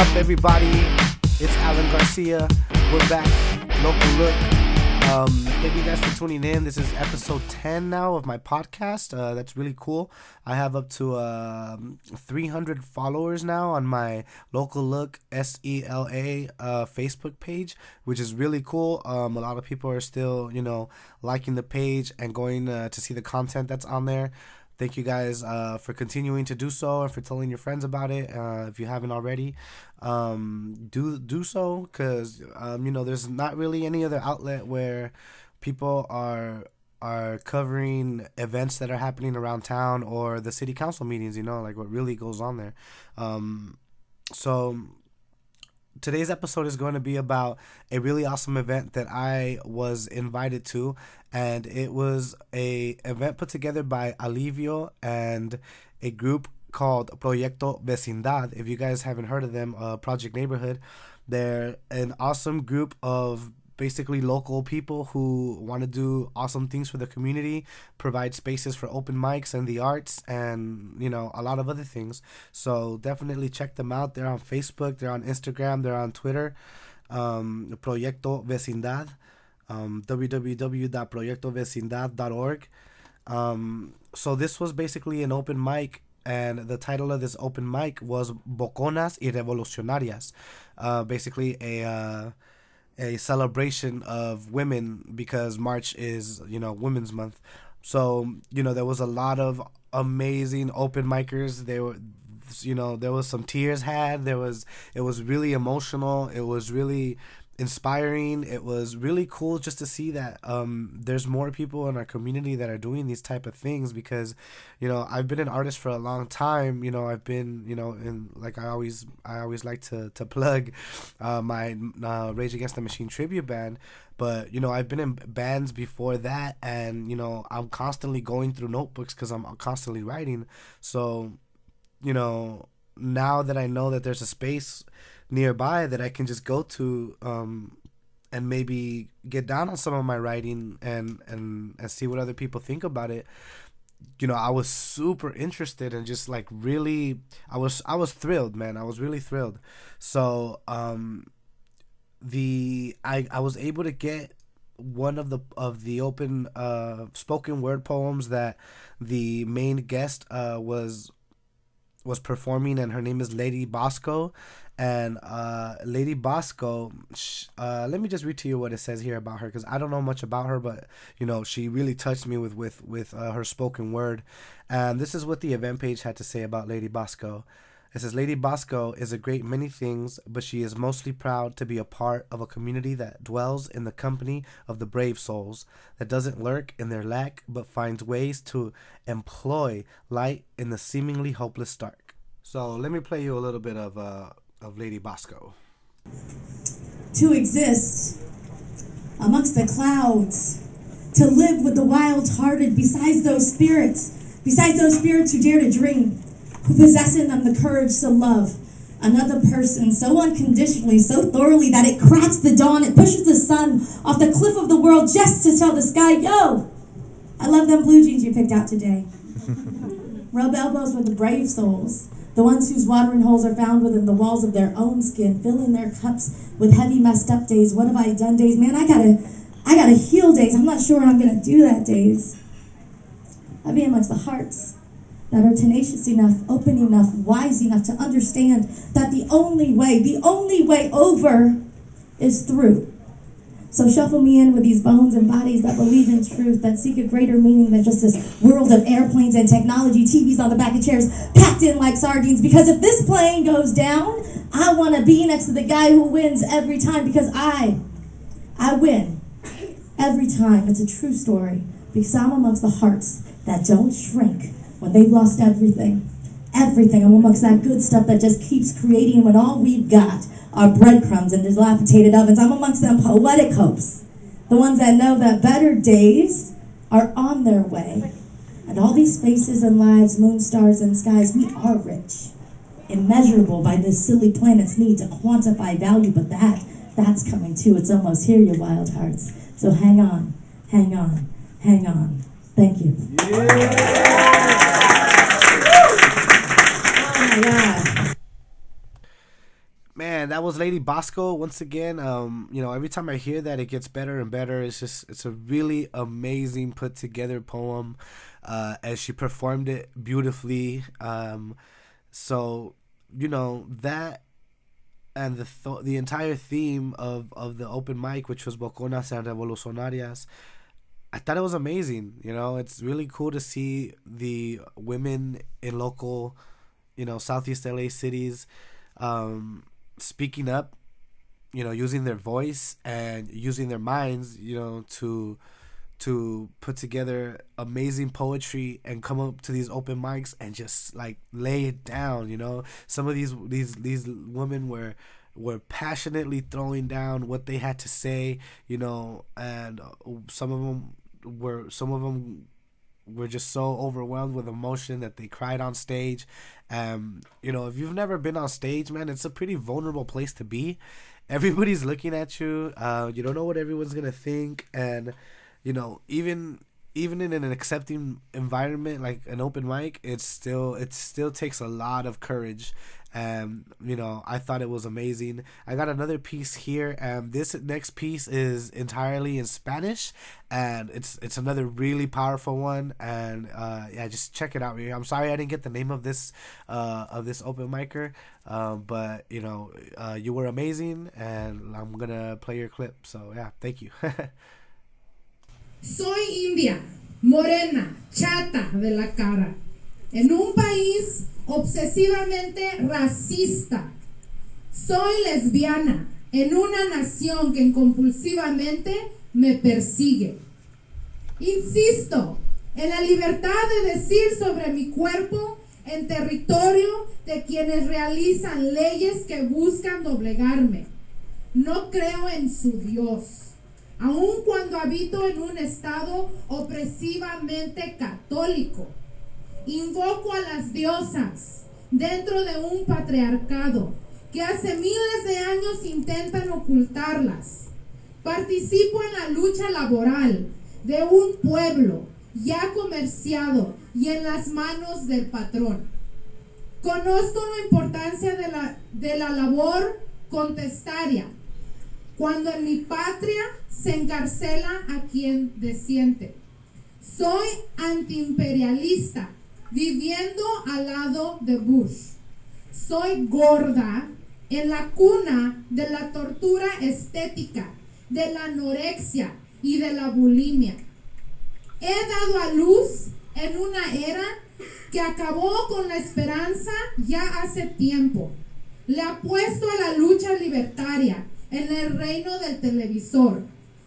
up, everybody? It's Alan Garcia. We're back. Local Look. Thank you guys for tuning in. This is episode 10 now of my podcast. That's really cool. I have up to 300 followers now on my Local Look SELA Facebook page, which is really cool. A lot of people are still, liking the page and going to see the content that's on there. Thank you guys for continuing to do so and for telling your friends about it. If you haven't already, do so, because there's not really any other outlet where people are covering events that are happening around town or the city council meetings. Like what really goes on there. So today's episode is going to be about a really awesome event that I was invited to, and it was a event put together by Alivio and a group called Proyecto Vecindad. If you guys haven't heard of them, Project Neighborhood, they're an awesome group of basically local people who want to do awesome things for the community, provide spaces for open mics and the arts, and a lot of other things. So definitely check them out. They're on Facebook, they're on Instagram, they're on Twitter. Proyecto Vecindad, www.proyectovecindad.org. So this was basically an open mic, and the title of this open mic was Boconas Y Revolucionarias. Basically a celebration of women, because March is, Women's Month. So, there was a lot of amazing open micers. There was some tears had. It was really emotional. It was really inspiring. It was really cool just to see that there's more people in our community that are doing these type of things, because I've been an artist for a long time. I've been in, like, I always like to plug my Rage Against the Machine tribute band, but I've been in bands before that, and I'm constantly going through notebooks because I'm constantly writing. So now that I know that there's a space nearby that I can just go to and maybe get down on some of my writing and see what other people think about it, I was super interested, and just like really I was thrilled, man. I was really thrilled. So I was able to get one of the open spoken word poems that the main guest was performing, and her name is Lady Bosco. And Lady Bosco, let me just read to you what it says here about her, because I don't know much about her, but she really touched me with her spoken word. And this is what the event page had to say about Lady Bosco. It says, Lady Bosco is a great many things, but she is mostly proud to be a part of a community that dwells in the company of the brave souls, that doesn't lurk in their lack, but finds ways to employ light in the seemingly hopeless dark. So let me play you a little bit of Lady Bosco. To exist amongst the clouds, to live with the wild-hearted besides those spirits who dare to dream, who possess in them the courage to love another person so unconditionally, so thoroughly that it cracks the dawn, it pushes the sun off the cliff of the world just to tell the sky, yo, I love them blue jeans you picked out today. Rub elbows with the brave souls, the ones whose watering holes are found within the walls of their own skin, filling their cups with heavy messed up days. What have I done days? Man, I gotta heal days. I'm not sure what I'm gonna do that days. I be amongst the hearts that are tenacious enough, open enough, wise enough to understand that the only way over is through. So shuffle me in with these bones and bodies that believe in truth, that seek a greater meaning than just this world of airplanes and technology, TVs on the back of chairs, packed in like sardines. Because if this plane goes down, I want to be next to the guy who wins every time, because I win every time. It's a true story, because I'm amongst the hearts that don't shrink when they've lost everything. Everything. I'm amongst that good stuff that just keeps creating when all we've got are breadcrumbs and dilapidated ovens. I'm amongst them poetic hopes, the ones that know that better days are on their way. And all these faces and lives, moon, stars, and skies, we are rich, immeasurable by this silly planet's need to quantify value, but that's coming too. It's almost here, you wild hearts. So hang on, hang on, hang on. Thank you. Yeah. Oh my God. that was Lady Bosco once again. Every time I hear that, it gets better and better. It's a really amazing put together poem, as she performed it beautifully. So that, and the entire theme of the open mic, which was Boconas y Revolucionarias, I thought it was amazing. It's really cool to see the women in local, Southeast LA cities, speaking up, using their voice and using their minds, to put together amazing poetry and come up to these open mics and just like lay it down. Some of these women were passionately throwing down what they had to say, and some of them were just so overwhelmed with emotion that they cried on stage. If you've never been on stage, man, it's a pretty vulnerable place to be. Everybody's looking at you. You don't know what everyone's gonna think, and even in an accepting environment like an open mic, it still takes a lot of courage. And I thought it was amazing. I got another piece here, and this next piece is entirely in Spanish, and it's another really powerful one. And just check it out. I'm sorry I didn't get the name of this open micer, but you were amazing, and I'm gonna play your clip. So yeah, thank you. Soy india, morena, chata de la cara, en un país obsesivamente racista. Soy lesbiana, en una nación que compulsivamente me persigue. Insisto en la libertad de decir sobre mi cuerpo en territorio de quienes realizan leyes que buscan doblegarme. No creo en su Dios. Aun cuando habito en un estado opresivamente católico, invoco a las diosas dentro de un patriarcado que hace miles de años intentan ocultarlas. Participo en la lucha laboral de un pueblo ya comerciado y en las manos del patrón. Conozco la importancia de la labor contestaria, cuando en mi patria se encarcela a quien desiente. Soy antiimperialista, viviendo al lado de Bush. Soy gorda en la cuna de la tortura estética, de la anorexia y de la bulimia. He dado a luz en una era que acabó con la esperanza ya hace tiempo. Le apuesto a la lucha libertaria en el reino del televisor.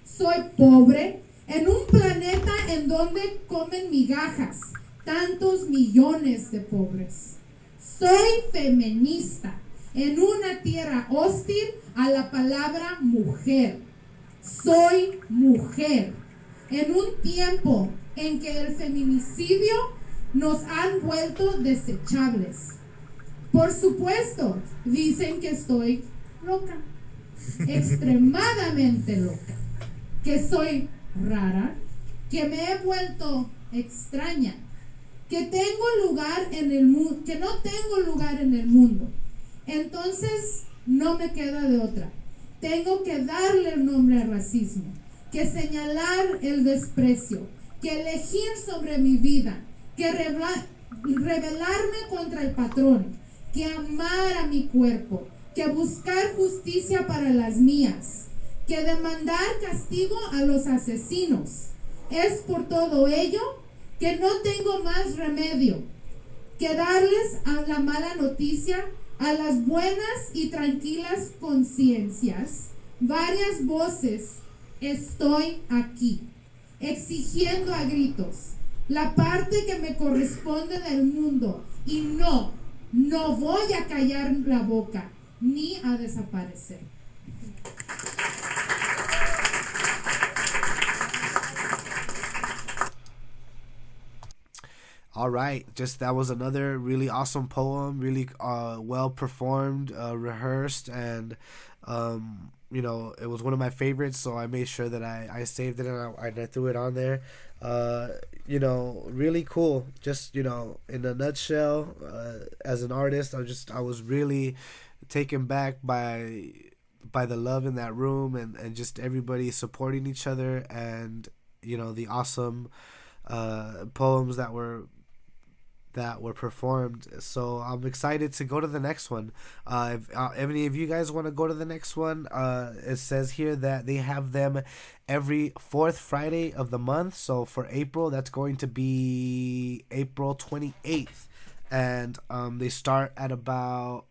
Soy pobre en un planeta en donde comen migajas tantos millones de pobres. Soy feminista en una tierra hostil a la palabra mujer. Soy mujer en un tiempo en que el feminicidio nos han vuelto desechables. Por supuesto, dicen que estoy loca, extremadamente loca, que soy rara, que me he vuelto extraña, que tengo lugar en el mundo, que no tengo lugar en el mundo. Entonces no me queda de otra. Tengo que darle el nombre al racismo, que señalar el desprecio, que elegir sobre mi vida, que rebelarme contra el patrón, que amar a mi cuerpo, que buscar justicia para las mías, que demandar castigo a los asesinos. Es por todo ello que no tengo más remedio que darles a la mala noticia a las buenas y tranquilas conciencias. Varias voces, estoy aquí, exigiendo a gritos la parte que me corresponde del mundo, y no voy a callar la boca ni a desaparecer. All right, that was another really awesome poem, really well performed, rehearsed, and it was one of my favorites, so I made sure that I saved it and I threw it on there. Really cool. Just in a nutshell, as an artist, I was really taken back by the love in that room, and just everybody supporting each other, and the awesome poems that were performed. So I'm excited to go to the next one. If any of you guys want to go to the next one, it says here that they have them every fourth Friday of the month. So for April, that's going to be April 28th, and they start at about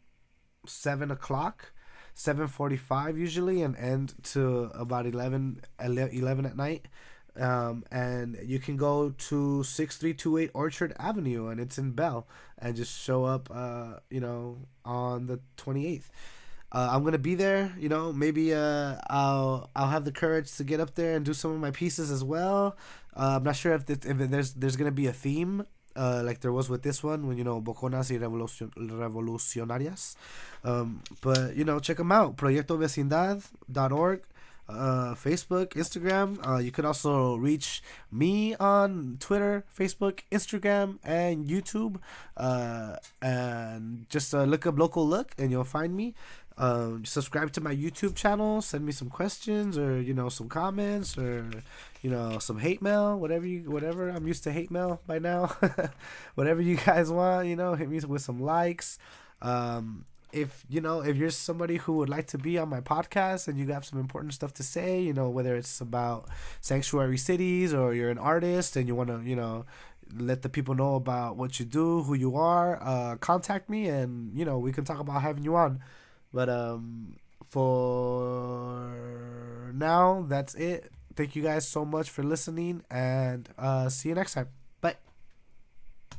7 o'clock, 7:45 usually, and end to about 11 at night. And you can go to 6328 Orchard Avenue, and it's in Bell, and just show up on the 28th. I'm gonna be there. Maybe I'll have the courage to get up there and do some of my pieces as well. I'm not sure if there's gonna be a theme, like there was with this one, when Boconas Y Revolucionarias. But check them out. ProyectoVecindad.org. Facebook, Instagram. You could also reach me on Twitter, Facebook, Instagram, and YouTube. And just look up Local Look, and you'll find me. Subscribe to my YouTube channel. Send me some questions, or some comments, or some hate mail. Whatever. I'm used to hate mail by now. Whatever you guys want. Hit me with some likes. If you're somebody who would like to be on my podcast and you have some important stuff to say, whether it's about sanctuary cities, or you're an artist and you want to let the people know about what you do, who you are, contact me, and we can talk about having you on. But for now, that's it. Thank you guys so much for listening, and see you next time.